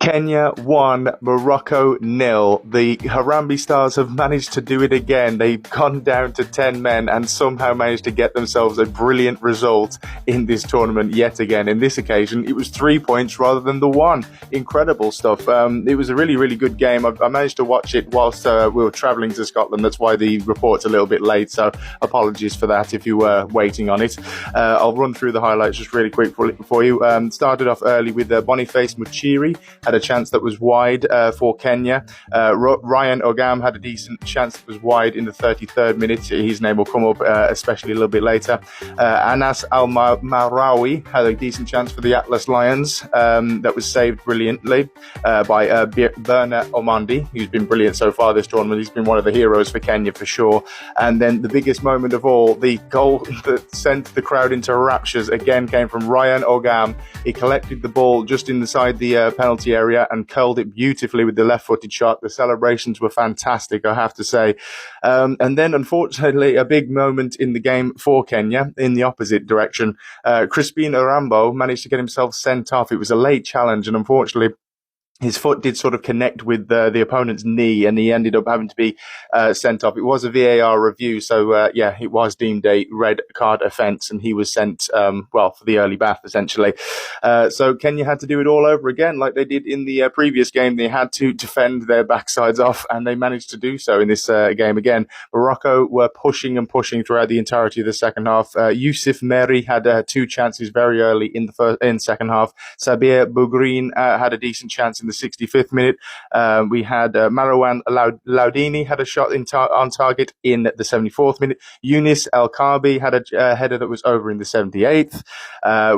Kenya 1, Morocco 0. The Harambee Stars have managed to do it again. They've gone down to 10 men and somehow managed to get themselves a brilliant result in this tournament yet again. In this occasion, it was 3 points rather than the 1. Incredible stuff. It was a really, really good game. I managed to watch it whilst we were travelling to Scotland. That's why the report's a little bit late, so apologies for that if you were waiting on it. I'll run through the highlights just really quick for you. Started off early with Boniface Muchiri. Had a chance that was wide for Kenya. Ryan Ogam had a decent chance that was wide in the 33rd minute. His name will come up, especially a little bit later. Anas Al-Marawi had a decent chance for the Atlas Lions that was saved brilliantly by Berna Omandi, who's been brilliant so far this tournament. He's been one of the heroes for Kenya for sure. And then the biggest moment of all, the goal that sent the crowd into raptures again came from Ryan Ogam. He collected the ball just inside the penalty area and curled it beautifully with the left-footed shot. The celebrations were fantastic, I have to say. And then, unfortunately, a big moment in the game for Kenya in the opposite direction. Crispin Arambo managed to get himself sent off. It was a late challenge, and unfortunately, his foot did sort of connect with the opponent's knee, and he ended up having to be sent off. It was a VAR review, so it was deemed a red card offence, and he was sent, for the early bath, essentially. So Kenya had to do it all over again, like they did in the previous game. They had to defend their backsides off, and they managed to do so in this game again. Morocco were pushing and pushing throughout the entirety of the second half. Yusuf Meri had 2 chances very early in the second half. Sabir Bougrin had a decent chance in the 65th minute. We had Marwan Laudini had a shot on target in the 74th minute. Yunus El-Kabi had a header that was over in the 78th.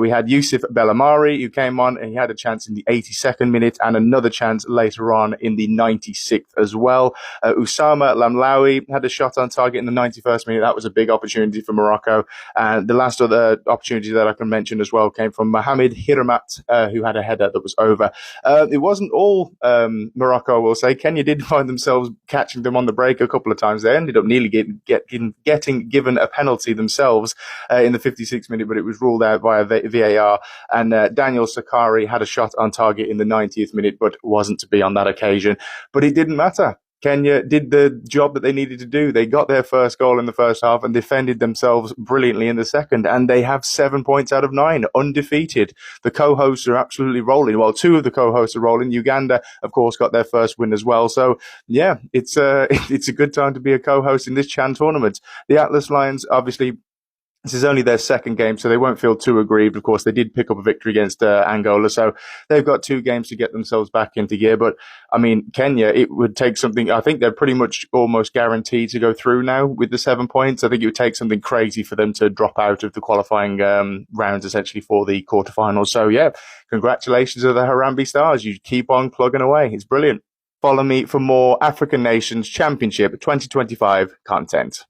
We had Yusuf Bellamari, who came on and he had a chance in the 82nd minute and another chance later on in the 96th as well. Usama Lamlawi had a shot on target in the 91st minute. That was a big opportunity for Morocco. And the last other opportunity that I can mention as well came from Mohamed Hiramat, who had a header that was over. It wasn't all Morocco, I will say. Kenya did find themselves catching them on the break a couple of times. They ended up nearly getting given a penalty themselves in the 56th minute, but it was ruled out via VAR. And Daniel Sakari had a shot on target in the 90th minute, but wasn't to be on that occasion. But it didn't matter. Kenya did the job that they needed to do. They got their first goal in the first half and defended themselves brilliantly in the second. And they have 7 points out of 9, undefeated. The co-hosts are absolutely rolling. Well, 2 of the co-hosts are rolling. Uganda, of course, got their first win as well. So, yeah, it's a good time to be a co-host in this Chan tournament. The Atlas Lions, obviously, this is only their second game, so they won't feel too aggrieved. Of course, they did pick up a victory against Angola, so they've got 2 games to get themselves back into gear. But, I mean, Kenya, it would take something. I think they're pretty much almost guaranteed to go through now with the 7 points. I think it would take something crazy for them to drop out of the qualifying rounds, essentially, for the quarterfinals. So, yeah, congratulations to the Harambee Stars. You keep on plugging away. It's brilliant. Follow me for more African Nations Championship 2025 content.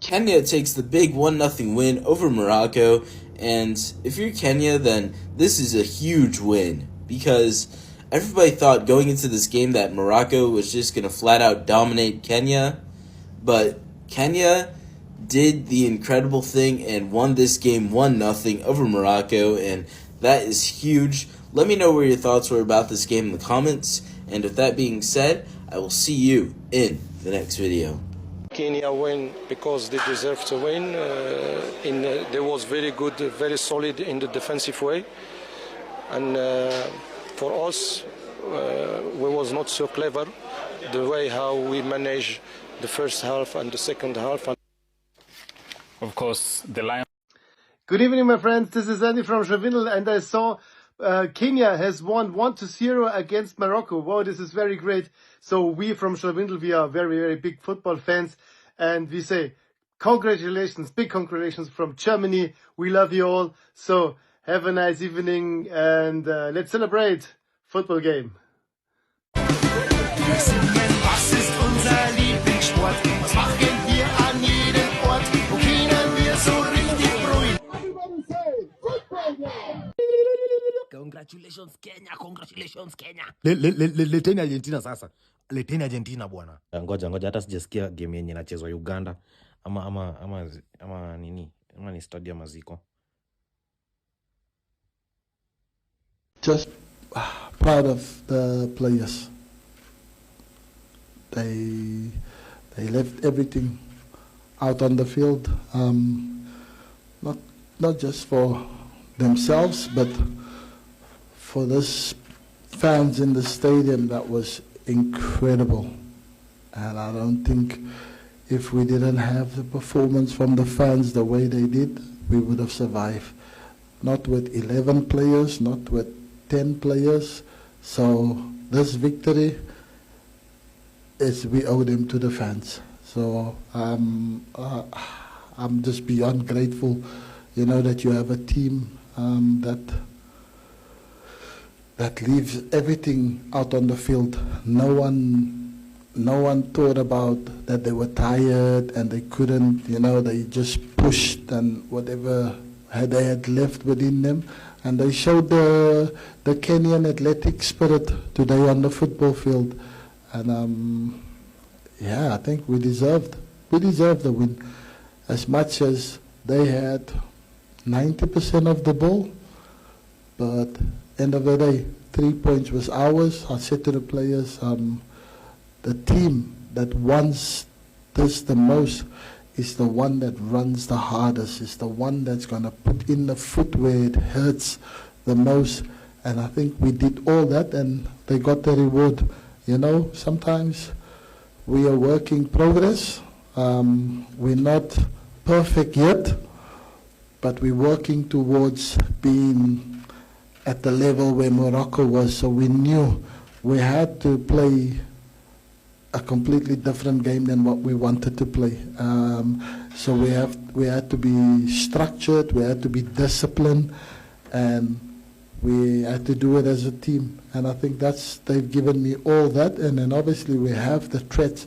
Kenya takes the big 1-0 win over Morocco, and if you're Kenya, then this is a huge win, because everybody thought going into this game that Morocco was just going to flat out dominate Kenya, but Kenya did the incredible thing and won this game 1-0 over Morocco, and that is huge. Let me know what your thoughts were about this game in the comments, and with that being said, I will see you in the next video. Kenya win because they deserve to win. They was very good, very solid in the defensive way, and for us, we was not so clever the way how we manage the first half and the second half. Of course, the Lions. Good evening, my friends. This is Andy from Schawindel, and I saw Kenya has won 1-0 against Morocco. Wow, this is very great. So we from Schawindel, we are very, very big football fans, and we say congratulations, big congratulations from Germany. We love you all. So have a nice evening, and let's celebrate football game. Congratulations Kenya, congratulations Kenya. Leteni Argentina sasa. Leteni Argentina bwana. Ngoja hata sijasikia game yenye inachezwa Uganda ama nini? Ama ni stadium maziko. Just proud of the players. They left everything out on the field, not just for themselves, but for this fans in the stadium. That was incredible. And I don't think if we didn't have the performance from the fans the way they did, we would have survived. Not with 11 players, not with 10 players. So this victory, we owe them to the fans. So I'm just beyond grateful, that you have a team that leaves everything out on the field. No one thought about that they were tired and they couldn't, they just pushed and whatever they had left within them. And they showed the Kenyan athletic spirit today on the football field. And I think we deserved the win. As much as they had 90% of the ball, but end of the day, 3 points was ours. I said to the players, the team that wants this the most is the one that runs the hardest, is the one that's going to put in the foot where it hurts the most. And I think we did all that and they got the reward. Sometimes we are work in progress. We're not perfect yet, but we're working towards being at the level where Morocco was. So we knew we had to play a completely different game than what we wanted to play. So we had to be structured, we had to be disciplined, and we had to do it as a team. And I think they've given me all that. And then obviously we have the threats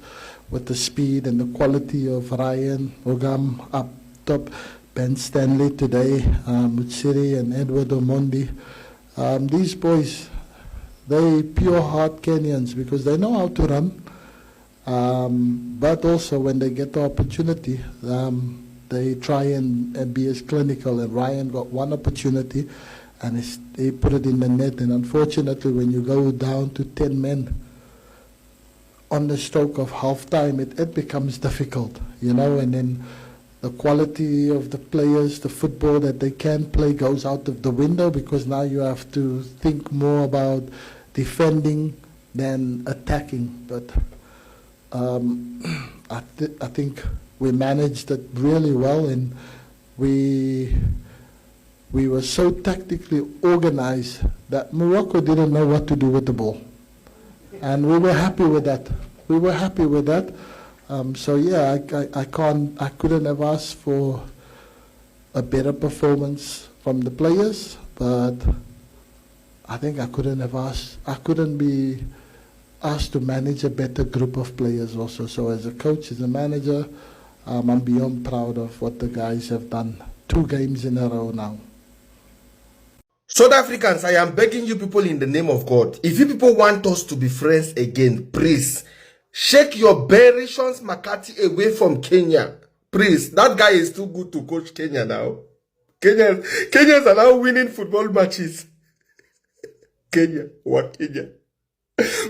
with the speed and the quality of Ryan Ogam up top, Ben Stanley today, Mutsiri and Edward Omondi. These boys, they pure heart Kenyans because they know how to run. But also when they get the opportunity, they try and be as clinical. And Ryan got one opportunity and he put it in the net. And unfortunately, when you go down to 10 men on the stroke of half-time, it becomes difficult, and then the quality of the players, the football that they can play goes out of the window because now you have to think more about defending than attacking. But I think we managed it really well, and we were so tactically organized that Morocco didn't know what to do with the ball. And we were happy with that. I couldn't have asked for a better performance from the players, but I think I couldn't be asked to manage a better group of players also. So as a coach, as a manager, I'm beyond proud of what the guys have done. 2 games in a row now. South Africans, I am begging you people in the name of God, if you people want us to be friends again, please, shake your Berishons Makati away from Kenya. Please, that guy is too good to coach Kenya now. Kenyans are now winning football matches. What Kenya?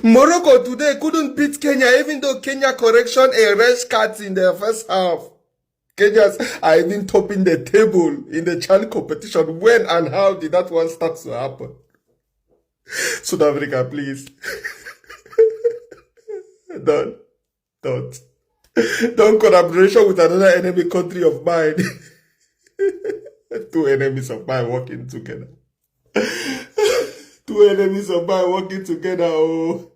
Morocco today couldn't beat Kenya, even though Kenya correction a red card in the first half. Kenyans are even topping the table in the CHAN competition. When and how did that one start to happen? South Africa, please. Don't collaboration with another enemy country of mine. 2 enemies of mine working together. 2 enemies of mine working together. Oh.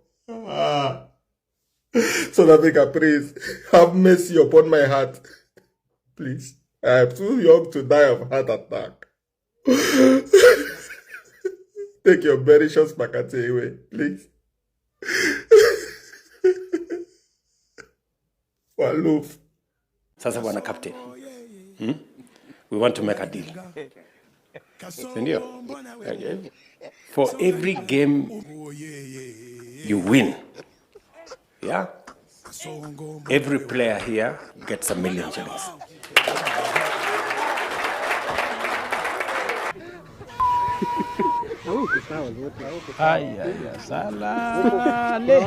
South Africa, please, have mercy upon my heart. Please. I am too young to die of heart attack. Take your Berishons Makati away, please. One love. Sasa bwana captain. We want to make a deal. Sindio? For every game you win, yeah, every player here gets $1 million. Haya, salale.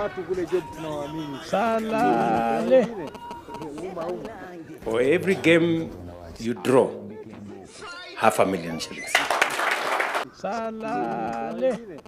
Salale. For every game you draw, 500,000 shillings. Salale.